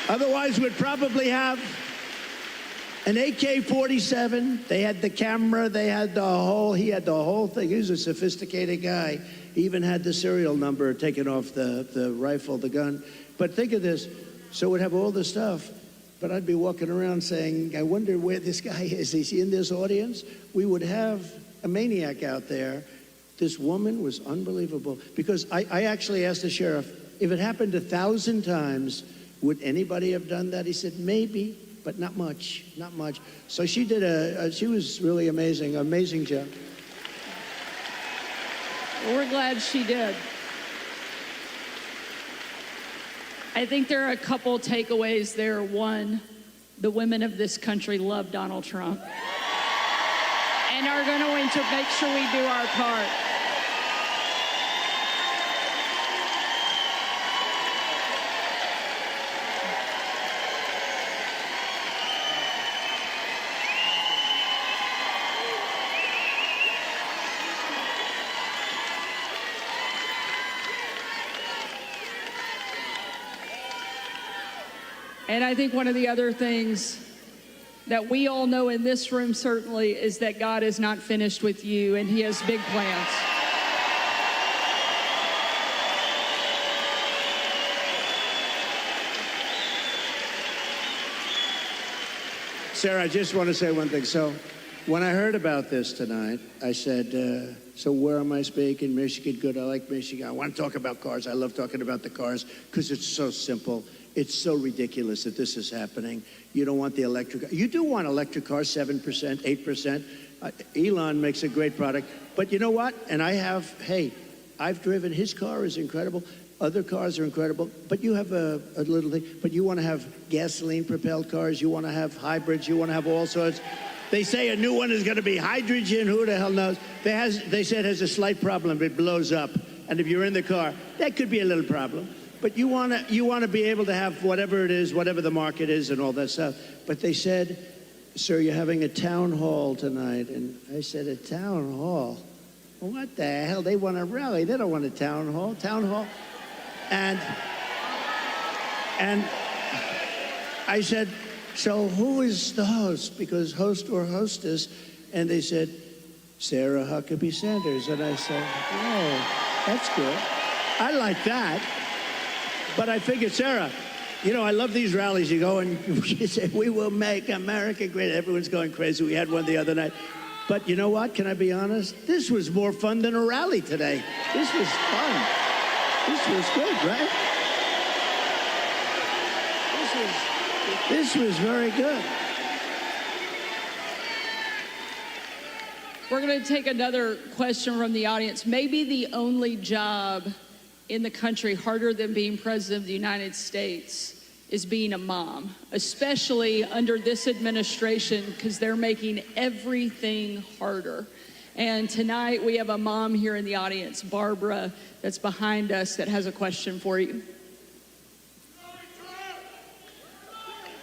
Otherwise, we'd probably have an AK-47. They had the camera. They had he had the whole thing. He was a sophisticated guy. He even had the serial number taken off the rifle, the gun. But think of this. So we'd have all the stuff. But I'd be walking around saying, I wonder where this guy is. Is he in this audience? We would have a maniac out there. This woman was unbelievable. Because I actually asked the sheriff, if it happened 1,000 times, would anybody have done that? He said, maybe, but not much, not much. So she did she was really amazing, amazing job. Well, we're glad she did. I think there are a couple takeaways there. One, the women of this country love Donald Trump and are going to make sure we do our part. And I think one of the other things that we all know in this room certainly is that God is not finished with you and he has big plans. Sarah, I just want to say one thing. So when I heard about this tonight, I said, so where am I speaking? Michigan, good. I like Michigan. I want to talk about cars. I love talking about the cars because it's so simple. It's so ridiculous that this is happening. You don't want the electric. You do want electric cars, 7%, 8%. Elon makes a great product. But you know what? And I've driven. His car is incredible. Other cars are incredible. But you have a little thing. But you want to have gasoline-propelled cars. You want to have hybrids. You want to have all sorts. They say a new one is going to be hydrogen. Who the hell knows? They said it has a slight problem. It blows up. And if you're in the car, that could be a little problem. But you want to be able to have whatever it is, whatever the market is and all that stuff. But they said, sir, you're having a town hall tonight. And I said, a town hall? What the hell? They want a rally. They don't want a town hall. Town hall. And I said, so who is the host? Because host or hostess. And they said, Sarah Huckabee Sanders. And I said, oh, that's good. I like that. But I figured, Sarah, I love these rallies. You go and you say, we will make America great. Everyone's going crazy. We had one the other night. But you know what? Can I be honest? This was more fun than a rally today. This was fun. This was good, right? This was very good. We're going to take another question from the audience. Maybe the only job in the country harder than being president of the United States is being a mom, especially under this administration, because they're making everything harder. And tonight we have a mom here in the audience, Barbara, that's behind us, that has a question for you.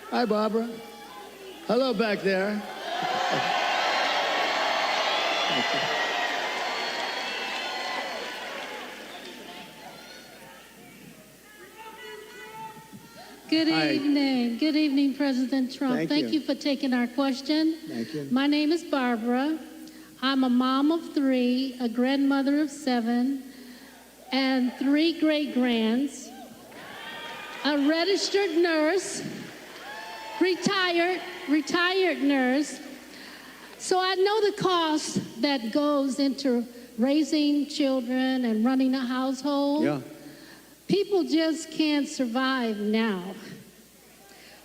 Hi, Barbara. Hello back there. Good evening. Good evening, President Trump. Thank you for taking our question. Thank you. My name is Barbara. I'm a mom of 3, a grandmother of 7, and 3 great-grands, a registered nurse, retired nurse. So I know the cost that goes into raising children and running a household. Yeah. People just can't survive now.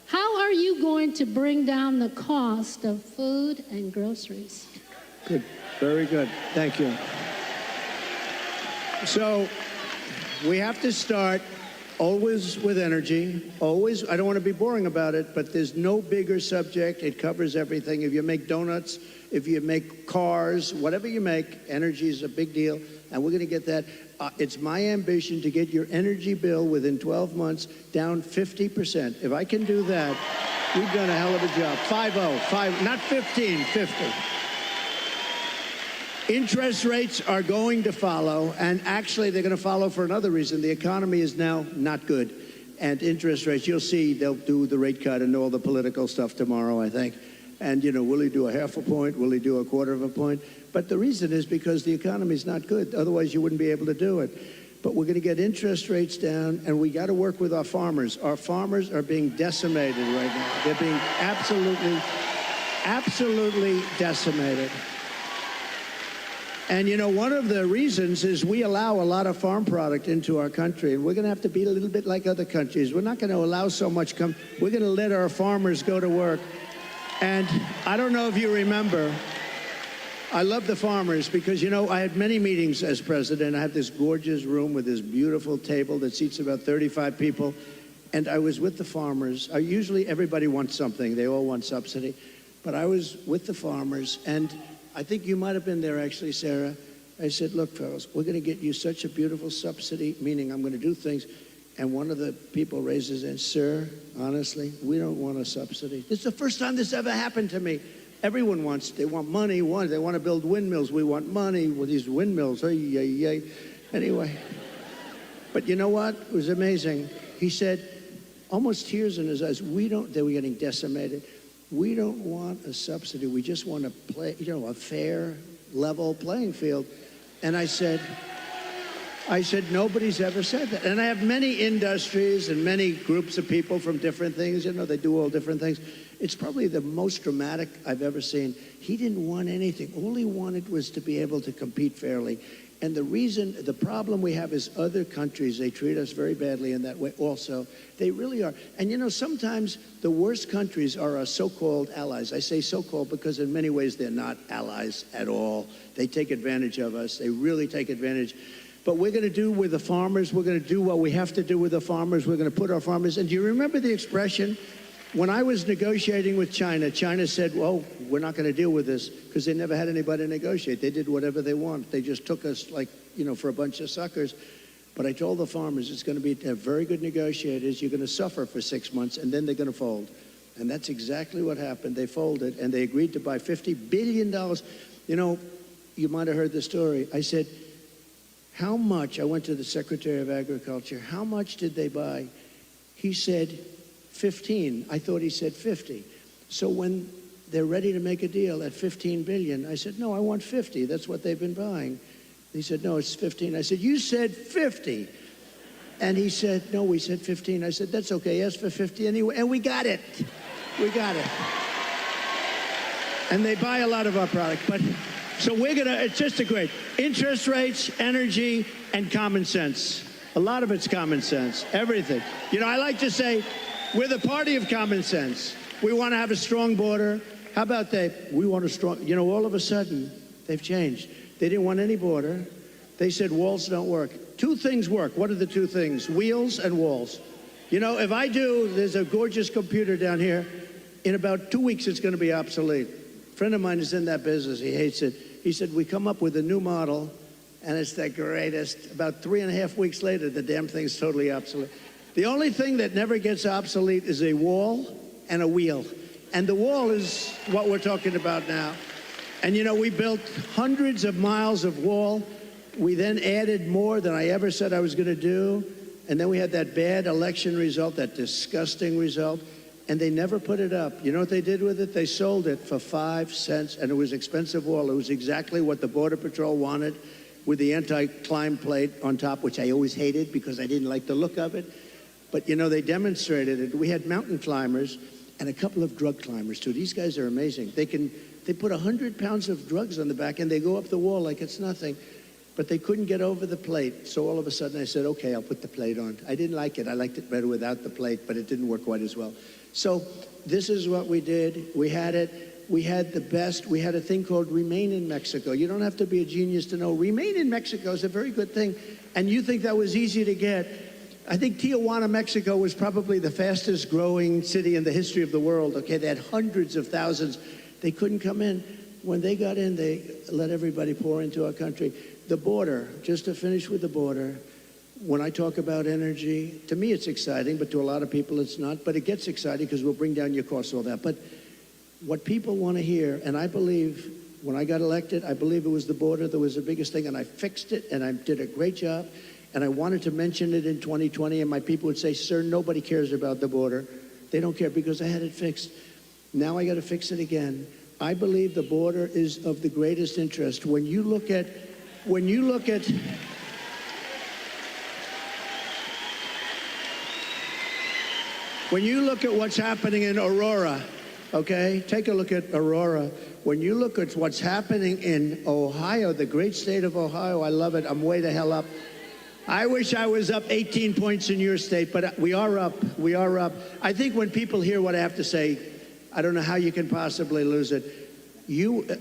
How are you going to bring down the cost of food and groceries? Good. Very good. Thank you. So we have to start always with energy. Always. I don't want to be boring about it, but there's no bigger subject. It covers everything. If you make donuts, if you make cars, whatever you make, energy is a big deal. And we're going to get that. It's my ambition to get your energy bill within 12 months down 50%. If I can do that, we've done a hell of a job. 5-0, not 15, 50. Interest rates are going to follow, and actually they're going to follow for another reason. The economy is now not good, and interest rates, you'll see they'll do the rate cut and all the political stuff tomorrow, I think. And, you know, will he do a half a point? Will he do a quarter of a point? But the reason is because the economy is not good. Otherwise, you wouldn't be able to do it. But we're going to get interest rates down, and we got to work with our farmers. Our farmers are being decimated right now. They're being absolutely decimated. And, you know, one of the reasons is we allow a lot of farm product into our country, and we're going to have to be a little bit like other countries. We're not going to allow so much we're going to let our farmers go to work. And I don't know if you remember, I love the farmers because, you know, I had many meetings as president. I have this gorgeous room with this beautiful table that seats about 35 people. And I was with the farmers. Usually everybody wants something. They all want subsidy. But I was with the farmers, and I think you might have been there, actually, Sarah. I said, look, fellas, we're going to get you such a beautiful subsidy, meaning I'm going to do things. And one of the people raises and, sir, honestly, we don't want a subsidy. This is the first time this ever happened to me. Everyone wants, they want money. They want to build windmills. We want money with these windmills. Anyway. But you know what? It was amazing. He said, almost tears in his eyes, they were getting decimated. We don't want a subsidy. We just want to play, you know, a fair, level playing field. And I said, nobody's ever said that. And I have many industries and many groups of people from different things. You know, they do all different things. It's probably the most dramatic I've ever seen. He didn't want anything. All he wanted was to be able to compete fairly. And the problem we have is other countries, they treat us very badly in that way also. They really are. And, you know, sometimes the worst countries are our so-called allies. I say so-called because in many ways they're not allies at all. They take advantage of us. They really take advantage. But we're going to do with the farmers. We're going to do what we have to do with the farmers. We're going to put our farmers. And do you remember the expression? When I was negotiating with China, China said, well, we're not going to deal with this because they never had anybody negotiate. They did whatever they want. They just took us like, you know, for a bunch of suckers. But I told the farmers it's going to be very good negotiators. You're going to suffer for 6 months, and then they're going to fold. And that's exactly what happened. They folded, and they agreed to buy $50 billion. You know, you might have heard the story. I said, how much? I went to the Secretary of Agriculture. How much did they buy? He said 15. I thought he said 50. So when they're ready to make a deal at 15 billion, I said, no, I want 50. That's what they've been buying. He said, no, it's 15. I said, you said 50. And he said, no, we said 15. I said, that's okay. Ask for 50 anyway. And we got it. We got it. And they buy a lot of our product. But so it's just a great interest rates, energy, and common sense. A lot of it's common sense. Everything. You know, I like to say, we're the party of common sense. We want to have a strong border. How about we want a strong, you know, all of a sudden, they've changed. They didn't want any border. They said walls don't work. Two things work. What are the two things? Wheels and walls. You know, if there's a gorgeous computer down here. In about 2 weeks, it's going to be obsolete. A friend of mine is in that business. He hates it. He said, we come up with a new model, and it's the greatest. About 3.5 weeks later, the damn thing's totally obsolete. The only thing that never gets obsolete is a wall and a wheel. And the wall is what we're talking about now. And, you know, we built hundreds of miles of wall. We then added more than I ever said I was going to do. And then we had that bad election result, that disgusting result. And they never put it up. You know what they did with it? They sold it for 5 cents, and it was expensive wall. It was exactly what the Border Patrol wanted, with the anti-climb plate on top, which I always hated because I didn't like the look of it. But, you know, they demonstrated it. We had mountain climbers and a couple of drug climbers, too. These guys are amazing. They put 100 pounds of drugs on the back, and they go up the wall like it's nothing. but they couldn't get over the plate. So all of a sudden I said, okay, I'll put the plate on. I didn't like it. I liked it better without the plate, but it didn't work quite as well. So this is what we did. We had it. We had the best. We had a thing called Remain in Mexico. You don't have to be a genius to know Remain in Mexico is a very good thing. And you think that was easy to get. I think Tijuana, Mexico was probably the fastest growing city in the history of the world. Okay, they had hundreds of thousands. They couldn't come in. When they got in, they let everybody pour into our country. The border, just to finish with the border, when I talk about energy, to me it's exciting, but to a lot of people it's not. But it gets exciting because we'll bring down your costs, all that. But what people want to hear, and I believe when I got elected, I believe it was the border that was the biggest thing, and I fixed it, and I did a great job. And I wanted to mention it in 2020, and my people would say, sir, nobody cares about the border. They don't care because I had it fixed. Now I got to fix it again. I believe the border is of the greatest interest. When you look at what's happening in Aurora, okay? Take a look at Aurora. When you look at what's happening in Ohio, the great state of Ohio, I love it. I'm way the hell up. I wish I was up 18 points in your state, but we are up. We are up. I think when people hear what I have to say, I don't know how you can possibly lose it.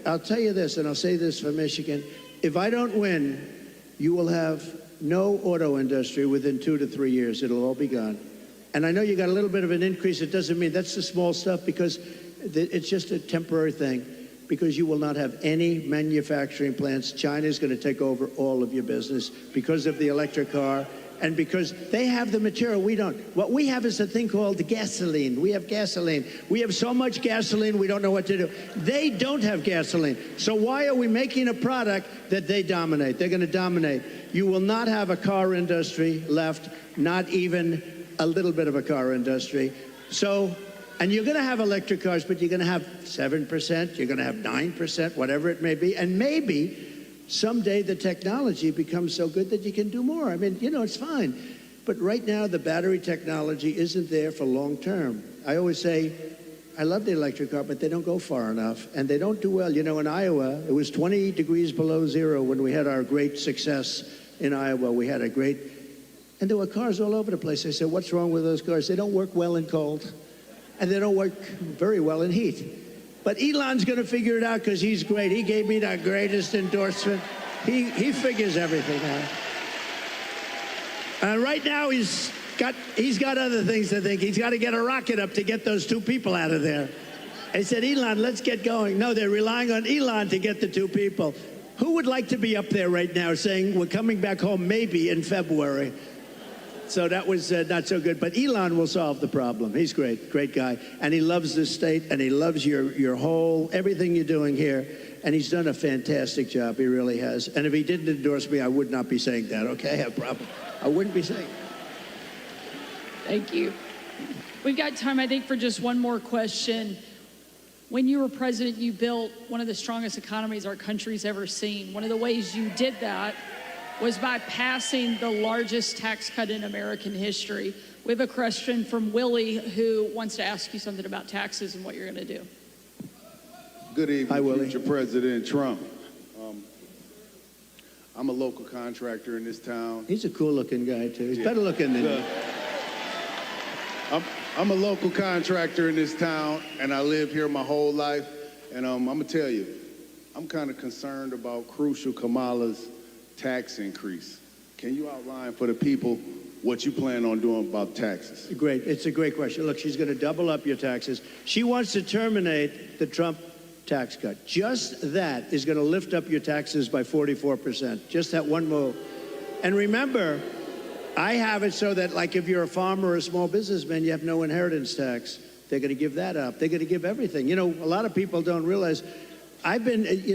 I'll tell you this, and I'll say this for Michigan. If I don't win, you will have no auto industry within 2 to 3 years. It'll all be gone. And I know you got a little bit of an increase. It doesn't mean that's the small stuff because it's just a temporary thing because you will not have any manufacturing plants. China's going to take over all of your business because of the electric car and because they have the material we don't. What we have is a thing called gasoline. We have gasoline. We have so much gasoline we don't know what to do. They don't have gasoline. So why are we making a product that they dominate? They're going to dominate. You will not have a car industry left, not even a little bit of a car industry. So, and you're going to have electric cars, but you're going to have 7%, you're going to have 9%, whatever it may be. And maybe someday the technology becomes so good that you can do more. I mean, it's fine. But right now, the battery technology isn't there for long term. I always say, I love the electric car, but they don't go far enough. And they don't do well. In Iowa, it was 20 degrees below zero when we had our great success in Iowa. We had a great, and there were cars all over the place. I said, what's wrong with those cars? They don't work well in cold, and they don't work very well in heat. But Elon's going to figure it out because he's great. He gave me the greatest endorsement. He figures everything out. And right now he's got other things to think. He's got to get a rocket up to get those 2 people out of there. I said, Elon, let's get going. No, they're relying on Elon to get the 2 people. Who would like to be up there right now saying we're coming back home maybe in February? So that was not so good. But Elon will solve the problem. He's great guy. And he loves this state, and he loves your whole, everything you're doing here. And he's done a fantastic job. He really has. And if he didn't endorse me, I would not be saying that, okay? I wouldn't be saying that. Thank you. We've got time, I think, for just one more question. When you were president, you built one of the strongest economies our country's ever seen. One of the ways you did that was by passing the largest tax cut in American history. We have a question from Willie who wants to ask you something about taxes and what you're going to do. Good evening, Hi, Willie. future President Trump. I'm a local contractor in this town. He's a cool-looking guy, too. He's better looking than you. I'm a local contractor in this town, and I live here my whole life. And I'm going to tell you, I'm kind of concerned about crucial Kamala's tax increase. Can you outline for the people what you plan on doing about taxes? Great. It's a great question. Look, she's going to double up your taxes. She wants to terminate the Trump tax cut. Just that is going to lift up your taxes by 44%. Just that one move. And remember, I have it so that, like, if you're a farmer or a small businessman, you have no inheritance tax. They're going to give that up. They're going to give everything. A lot of people don't realize. A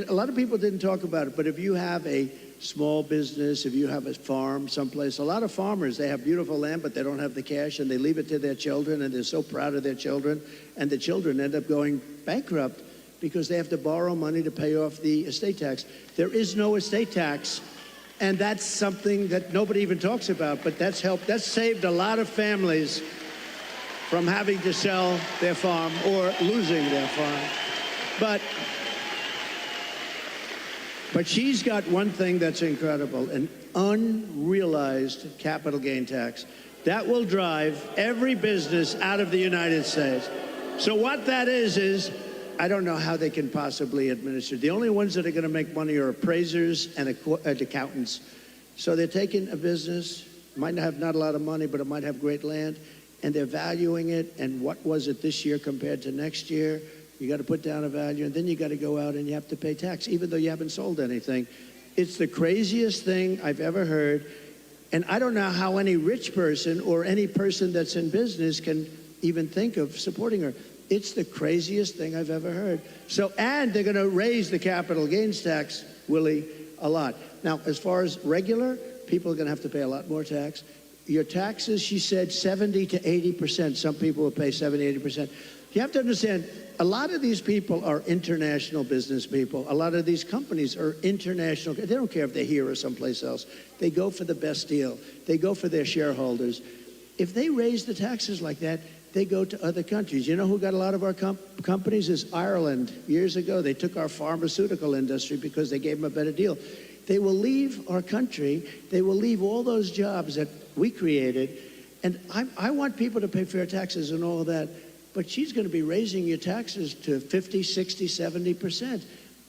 lot of people didn't talk about it, but if you have a small business, if you have a farm someplace, a lot of farmers, they have beautiful land, but they don't have the cash, and they leave it to their children, and they're so proud of their children, and the children end up going bankrupt because they have to borrow money to pay off the estate tax. There is no estate tax, and that's something that nobody even talks about, but that's saved a lot of families from having to sell their farm or losing their farm. But But she's got one thing that's incredible, an unrealized capital gain tax. That will drive every business out of the United States. So what that is I don't know how they can possibly administer. The only ones that are going to make money are appraisers and accountants. So they're taking a business, might have not a lot of money, but it might have great land, and they're valuing it, and what was it this year compared to next year? You got to put down a value, and then you got to go out and you have to pay tax, even though you haven't sold anything. It's the craziest thing I've ever heard, and I don't know how any rich person or any person that's in business can even think of supporting her. It's the craziest thing I've ever heard. So, and they're going to raise the capital gains tax, Willie, a lot. Now, as far as regular, people are going to have to pay a lot more tax. Your taxes, she said, 70 to 80%. Some people will pay 70, 80%. You have to understand, a lot of these people are international business people. A lot of these companies are international. They don't care if they're here or someplace else. They go for the best deal. They go for their shareholders. If they raise the taxes like that, they go to other countries. You know who got a lot of our companies is Ireland. Years ago, they took our pharmaceutical industry because they gave them a better deal. They will leave our country. They will leave all those jobs that we created. And I want people to pay fair taxes and all of that. But she's going to be raising your taxes to 50, 60, 70%.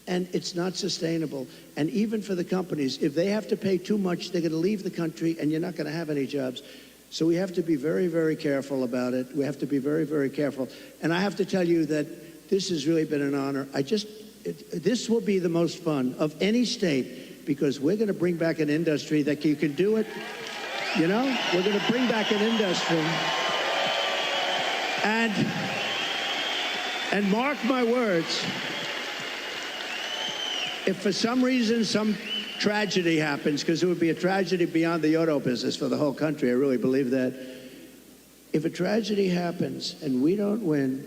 And it's not sustainable. And even for the companies, if they have to pay too much, they're going to leave the country and you're not going to have any jobs. So we have to be very, very careful about it. We have to be very, very careful. And I have to tell you that this has really been an honor. This will be the most fun of any state because we're going to bring back an industry that you can do it. You know, we're going to bring back an industry. And mark my words, if for some reason some tragedy happens, because it would be a tragedy beyond the auto business for the whole country, I really believe that. If a tragedy happens and we don't win,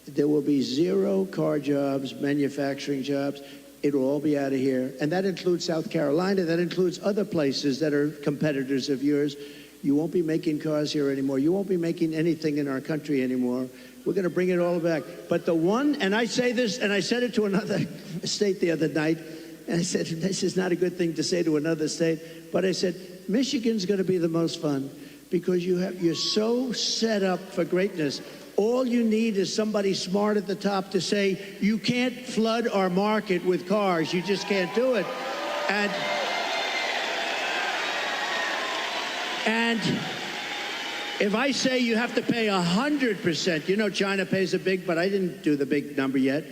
there will be 0 car jobs, manufacturing jobs. It will all be out of here. And that includes South Carolina. That includes other places that are competitors of yours. You won't be making cars here anymore. You won't be making anything in our country anymore. We're going to bring it all back. But the one, and I say this, and I said it to another state the other night, and I said, this is not a good thing to say to another state, but I said, Michigan's going to be the most fun because you're so set up for greatness. All you need is somebody smart at the top to say, you can't flood our market with cars. You just can't do it. And if I say you have to pay 100%, you know China pays a big, but I didn't do the big number yet.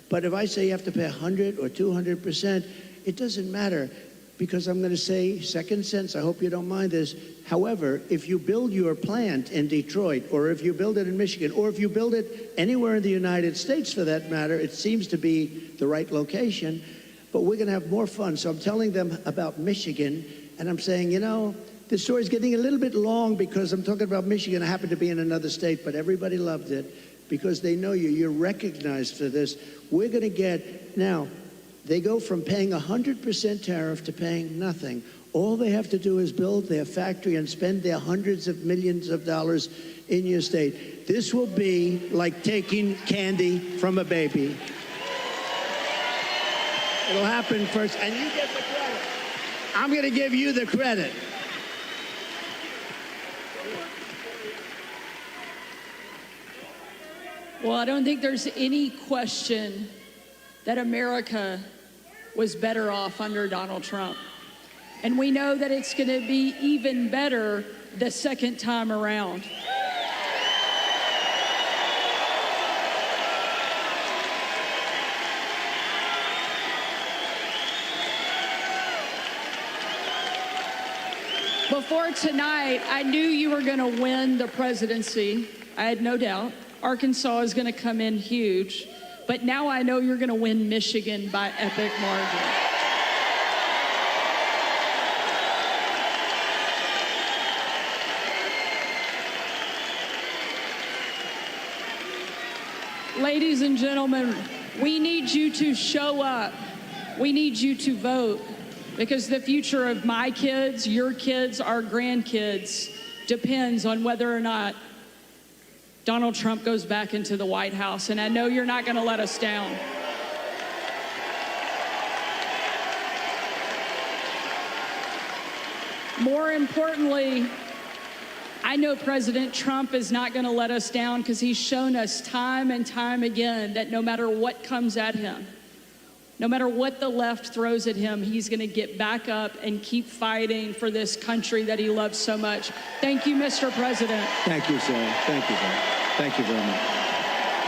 But if I say you have to pay 100 or 200%, it doesn't matter because I'm going to say, second sense, I hope you don't mind this. However, if you build your plant in Detroit, or if you build it in Michigan, or if you build it anywhere in the United States for that matter, it seems to be the right location, but we're going to have more fun. So I'm telling them about Michigan, and I'm saying, you know, the story's getting a little bit long because I'm talking about Michigan. I happen to be in another state, but everybody loved it because they know you. You're recognized for this. We're going to get, now, they go from paying 100% tariff to paying nothing. All they have to do is build their factory and spend their hundreds of millions of dollars in your state. This will be like taking candy from a baby. It'll happen first, and you get the credit. I'm going to give you the credit. Well, I don't think there's any question that America was better off under Donald Trump. And we know that it's going to be even better the second time around. Before tonight, I knew you were going to win the presidency. I had no doubt. Arkansas is going to come in huge. But now I know you're going to win Michigan by epic margin. Ladies and gentlemen, we need you to show up. We need you to vote because the future of my kids, your kids, our grandkids depends on whether or not Donald Trump goes back into the White House, and I know you're not going to let us down. More importantly, I know President Trump is not going to let us down because he's shown us time and time again that no matter what comes at him, no matter what the left throws at him, he's going to get back up and keep fighting for this country that he loves so much. Thank you, Mr. President. Thank you, sir. Thank you, sir. Thank you very much.